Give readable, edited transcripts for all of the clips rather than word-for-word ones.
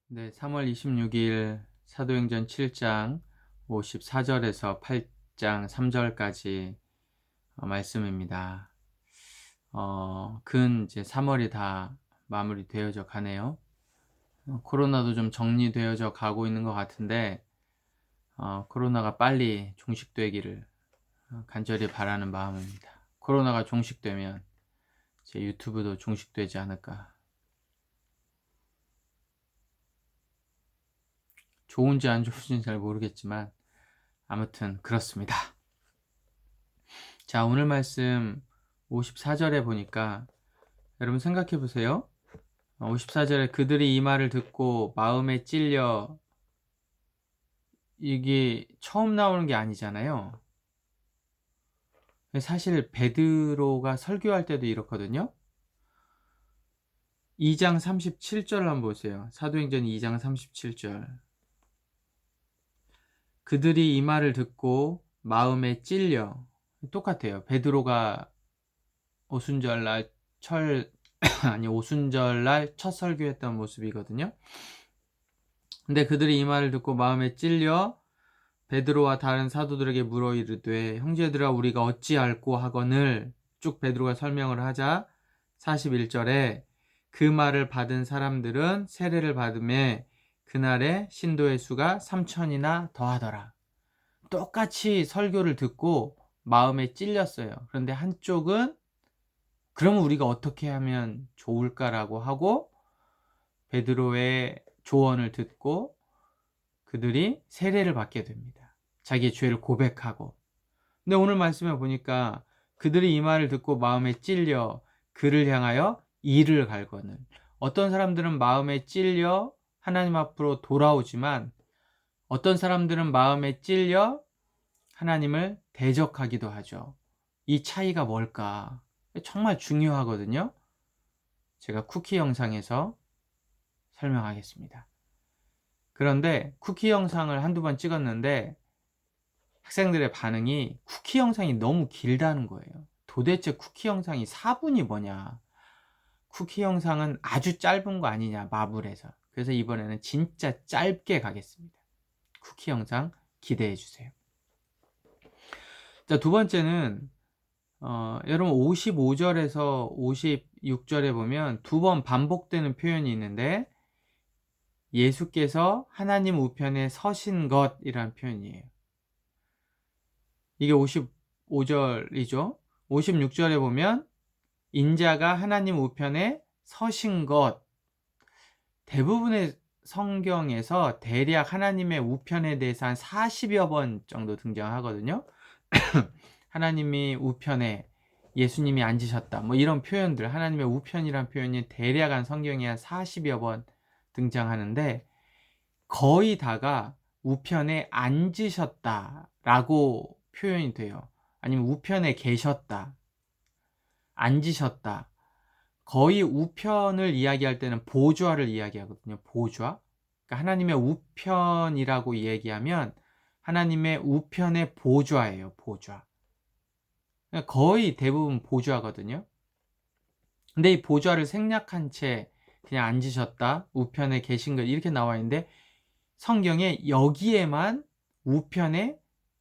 네, 3월 26일 사도행전 7장 54절에서 8장 3절까지 말씀입니다. 근 이제 3월이 다 마무리되어져 가네요. 코로나도 좀 정리되어져 가고 있는 것 같은데, 코로나가 빨리 종식되기를 간절히 바라는 마음입니다. 코로나가 종식되면 제 유튜브도 종식되지 않을까. 좋은지 안 좋은지는 잘 모르겠지만 아무튼 그렇습니다. 자, 오늘 말씀 54절에 보니까 여러분 생각해 보세요. 54절에 그들이 이 말을 듣고 마음에 찔려, 이게 처음 나오는 게 아니잖아요. 사실 베드로가 설교할 때도 이렇거든요. 2장 37절 한번 보세요. 사도행전 2장 37절. 그들이 이 말을 듣고 마음에 찔려. 똑같아요. 베드로가 오순절날 오순절날 첫 설교했던 모습이거든요. 근데 그들이 이 말을 듣고 마음에 찔려 베드로와 다른 사도들에게 물어 이르되 형제들아 우리가 어찌할꼬 하거늘, 쭉 베드로가 설명을 하자 41절에 그 말을 받은 사람들은 세례를 받음에 그날에 신도의 수가 3천이나 더하더라. 똑같이 설교를 듣고 마음에 찔렸어요. 그런데 한쪽은 그러면 우리가 어떻게 하면 좋을까라고 하고 베드로의 조언을 듣고 그들이 세례를 받게 됩니다. 자기의 죄를 고백하고. 근데 오늘 말씀에 보니까 그들이 이 말을 듣고 마음에 찔려 그를 향하여 이를 갈거늘. 어떤 사람들은 마음에 찔려 하나님 앞으로 돌아오지만 어떤 사람들은 마음에 찔려 하나님을 대적하기도 하죠. 이 차이가 뭘까? 정말 중요하거든요. 제가 쿠키 영상에서 설명하겠습니다. 그런데 쿠키 영상을 한두 번 찍었는데 학생들의 반응이 쿠키 영상이 너무 길다는 거예요. 도대체 쿠키 영상이 4분이 뭐냐? 쿠키 영상은 아주 짧은 거 아니냐, 마블에서. 그래서 이번에는 진짜 짧게 가겠습니다. 쿠키 영상 기대해 주세요. 자, 두 번째는 여러분 55절에서 56절에 보면 두 번 반복되는 표현이 있는데 예수께서 하나님 우편에 서신 것이라는 표현이에요. 이게 55절이죠. 56절에 보면 인자가 하나님 우편에 서신 것. 대부분의 성경에서 대략 하나님의 우편에 대해서 한 40여 번 정도 등장하거든요. 하나님이 우편에 예수님이 앉으셨다, 뭐 이런 표현들, 하나님의 우편이란 표현이 대략 한 성경에 한 40여 번 등장하는데 거의 다가 우편에 앉으셨다라고 표현이 돼요. 아니면 우편에 계셨다, 앉으셨다. 거의 우편을 이야기할 때는 보좌를 이야기하거든요. 보좌. 그러니까 하나님의 우편이라고 얘기하면 하나님의 우편의 보좌예요. 보좌. 그러니까 거의 대부분 보좌거든요. 근데 이 보좌를 생략한 채 그냥 앉으셨다, 우편에 계신 것 이렇게 나와 있는데 성경에 여기에만 우편에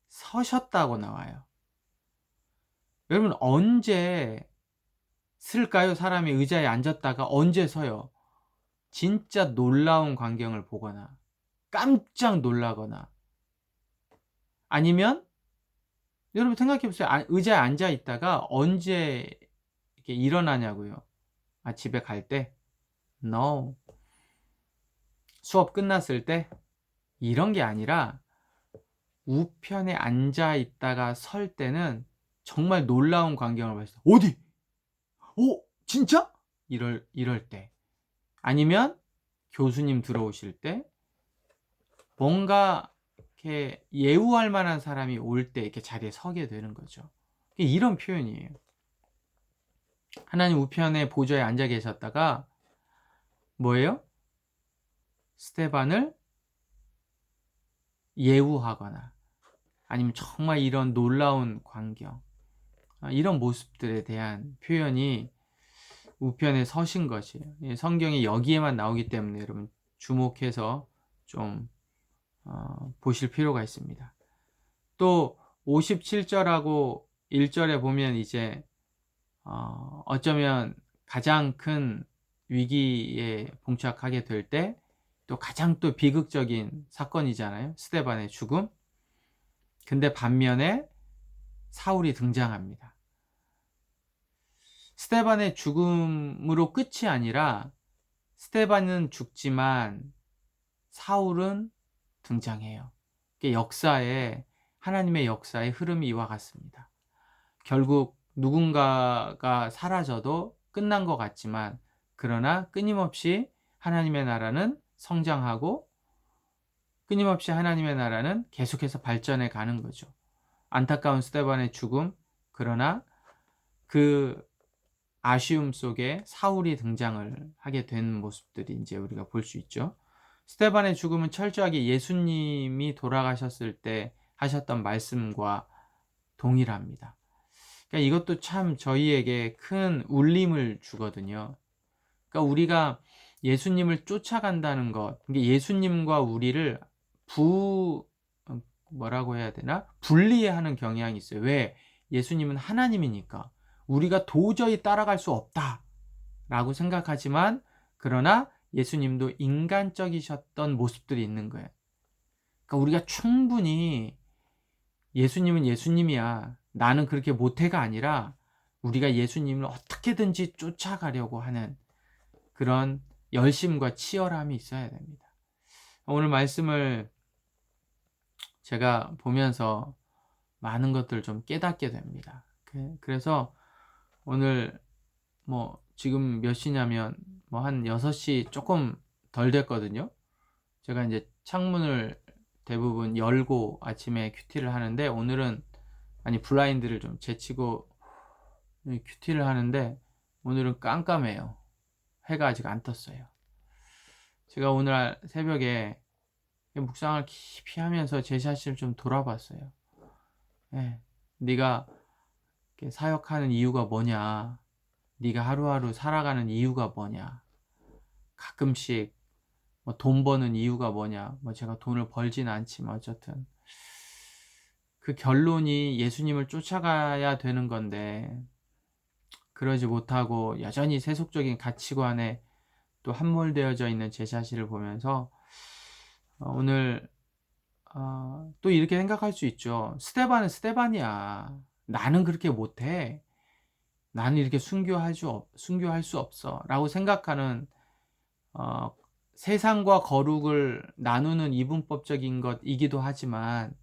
서셨다고 나와요. 여러분 언제 쓸까요? 사람이 의자에 앉았다가 언제 서요? 진짜 놀라운 광경을 보거나 깜짝 놀라거나 아니면 여러분 생각해 보세요. 의자에 앉아 있다가 언제 이렇게 일어나냐고요? 집에 갈 때? No. 수업 끝났을 때? 이런 게 아니라 우편에 앉아 있다가 설 때는 정말 놀라운 광경을 봤어요. 어디? 진짜? 이럴 때. 아니면 교수님 들어오실 때 뭔가 이렇게 예우할 만한 사람이 올 때 이렇게 자리에 서게 되는 거죠. 이런 표현이에요. 하나님 우편에 보좌에 앉아 계셨다가 뭐예요? 스테반을 예우하거나 아니면 정말 이런 놀라운 광경, 이런 모습들에 대한 표현이 우편에 서신 것이에요. 성경이 여기에만 나오기 때문에 여러분 주목해서 좀 보실 필요가 있습니다. 또 57절하고 1절에 보면 이제 어쩌면 가장 큰 위기에 봉착하게 될 때 또 가장 또 비극적인 사건이잖아요. 스데반의 죽음. 근데 반면에 사울이 등장합니다. 스데반의 죽음으로 끝이 아니라 스데반은 죽지만 사울은 등장해요. 역사에, 하나님의 역사의 흐름이 이와 같습니다. 결국 누군가가 사라져도 끝난 것 같지만, 그러나 끊임없이 하나님의 나라는 성장하고 끊임없이 하나님의 나라는 계속해서 발전해 가는 거죠. 안타까운 스데반의 죽음, 그러나 그 아쉬움 속에 사울이 등장을 하게 된 모습들이 이제 우리가 볼 수 있죠. 스데반의 죽음은 철저하게 예수님이 돌아가셨을 때 하셨던 말씀과 동일합니다. 그러니까 이것도 참 저희에게 큰 울림을 주거든요. 그러니까 우리가 예수님을 쫓아간다는 것, 예수님과 우리를 뭐라고 해야 되나? 분리하는 경향이 있어요. 왜? 예수님은 하나님이니까. 우리가 도저히 따라갈 수 없다라고 생각하지만, 그러나 예수님도 인간적이셨던 모습들이 있는 거예요. 그러니까 우리가 충분히 예수님은 예수님이야, 나는 그렇게 못해가 아니라 우리가 예수님을 어떻게든지 쫓아가려고 하는 그런 열심과 치열함이 있어야 됩니다. 오늘 말씀을 제가 보면서 많은 것들을 좀 깨닫게 됩니다. 그래서 오늘 지금 몇 시냐면 한 6시 조금 덜 됐거든요. 제가 이제 창문을 대부분 열고 아침에 큐티를 하는데, 오늘은 블라인드를 좀 제치고 큐티를 하는데 오늘은 깜깜해요. 해가 아직 안 떴어요. 제가 오늘 새벽에 묵상을 깊이 하면서 제 자신을 좀 돌아봤어요. 네가 사역하는 이유가 뭐냐, 네가 하루하루 살아가는 이유가 뭐냐, 가끔씩 돈 버는 이유가 뭐냐, 제가 돈을 벌진 않지만 어쨌든 그 결론이 예수님을 쫓아가야 되는 건데, 그러지 못하고 여전히 세속적인 가치관에 또 함몰되어져 있는 제 자신을 보면서 오늘 또 이렇게 생각할 수 있죠. 스데반은 스데반이야. 나는 그렇게 못해. 나는 이렇게 순교할 수 없어 라고 생각하는 세상과 거룩을 나누는 이분법적인 것이기도 하지만,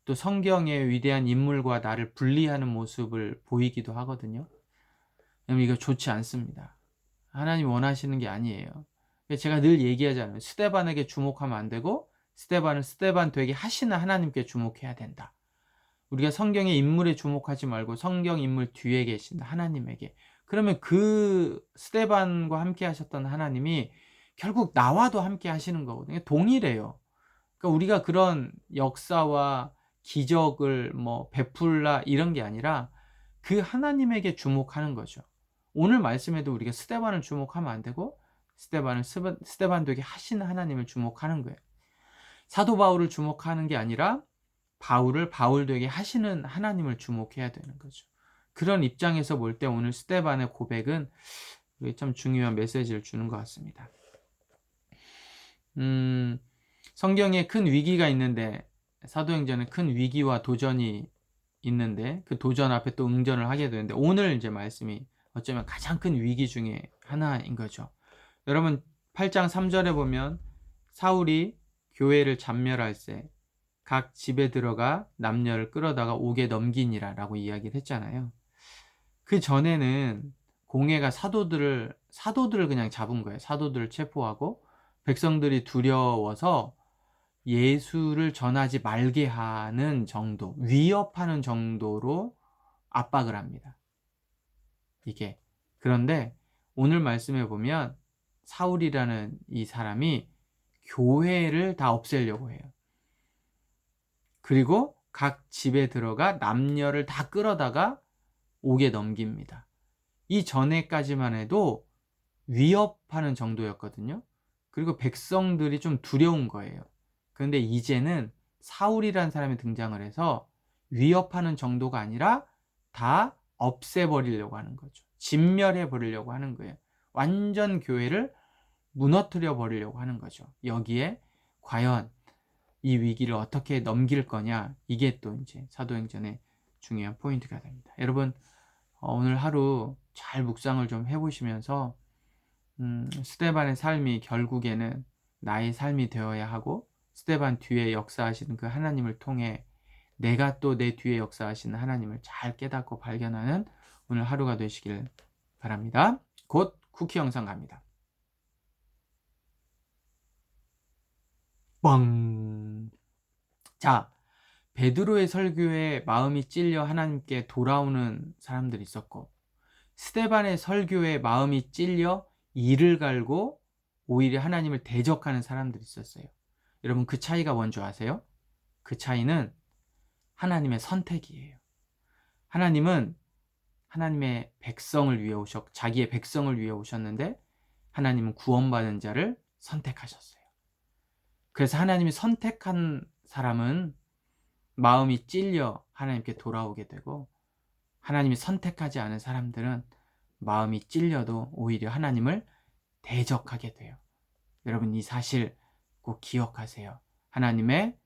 또 성경의 위대한 인물과 나를 분리하는 모습을 보이기도 하거든요. 이거 좋지 않습니다. 하나님 원하시는 게 아니에요. 제가 늘 얘기하잖아요. 스데반에게 주목하면 안 되고, 스데반은 스데반 되게 하시는 하나님께 주목해야 된다. 우리가 성경의 인물에 주목하지 말고 성경 인물 뒤에 계신 하나님에게. 그러면 그 스데반과 함께 하셨던 하나님이 결국 나와도 함께 하시는 거거든요. 동일해요. 그러니까 우리가 그런 역사와 기적을 베풀라 이런 게 아니라 그 하나님에게 주목하는 거죠. 오늘 말씀에도 우리가 스데반을 주목하면 안 되고, 스데반은 스데반 되게 하시는 하나님을 주목하는 거예요. 사도 바울을 주목하는 게 아니라 바울을 바울 되게 하시는 하나님을 주목해야 되는 거죠. 그런 입장에서 볼 때 오늘 스데반의 고백은 참 중요한 메시지를 주는 것 같습니다. 성경에 큰 위기가 있는데, 사도행전에 큰 위기와 도전이 있는데 그 도전 앞에 또 응전을 하게 되는데, 오늘 이제 말씀이 어쩌면 가장 큰 위기 중에 하나인 거죠. 여러분 8장 3절에 보면 사울이 교회를 잡멸할세 각 집에 들어가 남녀를 끌어다가 옥에 넘기니라 라고 이야기를 했잖아요. 그 전에는 공회가 사도들을 그냥 잡은 거예요. 사도들을 체포하고 백성들이 두려워서 예수를 전하지 말게 하는 정도, 위협하는 정도로 압박을 합니다. 이게. 그런데 오늘 말씀에 보면 사울이라는 이 사람이 교회를 다 없애려고 해요. 그리고 각 집에 들어가 남녀를 다 끌어다가 옥에 넘깁니다. 이 전에까지만 해도 위협하는 정도였거든요. 그리고 백성들이 좀 두려운 거예요. 그런데 이제는 사울이라는 사람이 등장을 해서 위협하는 정도가 아니라 다 없애버리려고 하는 거죠. 진멸해 버리려고 하는 거예요. 완전 교회를 무너뜨려 버리려고 하는 거죠. 여기에 과연 이 위기를 어떻게 넘길 거냐, 이게 또 이제 사도행전의 중요한 포인트가 됩니다. 여러분, 오늘 하루 잘 묵상을 좀 해보시면서 스데반의 삶이 결국에는 나의 삶이 되어야 하고, 스데반 뒤에 역사하시는 그 하나님을 통해 내가 또 내 뒤에 역사하시는 하나님을 잘 깨닫고 발견하는 오늘 하루가 되시길 바랍니다. 곧 쿠키 영상 갑니다. 뻥! 자, 베드로의 설교에 마음이 찔려 하나님께 돌아오는 사람들이 있었고, 스데반의 설교에 마음이 찔려 이를 갈고 오히려 하나님을 대적하는 사람들이 있었어요. 여러분, 그 차이가 뭔지 아세요? 그 차이는 하나님의 선택이에요. 하나님은 하나님의 백성을 위해 자기의 백성을 위해 오셨는데, 하나님은 구원받은 자를 선택하셨어요. 그래서 하나님이 선택한 사람은 마음이 찔려 하나님께 돌아오게 되고, 하나님이 선택하지 않은 사람들은 마음이 찔려도 오히려 하나님을 대적하게 돼요. 여러분, 이 사실 꼭 기억하세요. 하나님의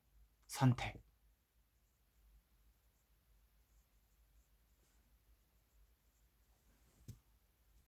선택,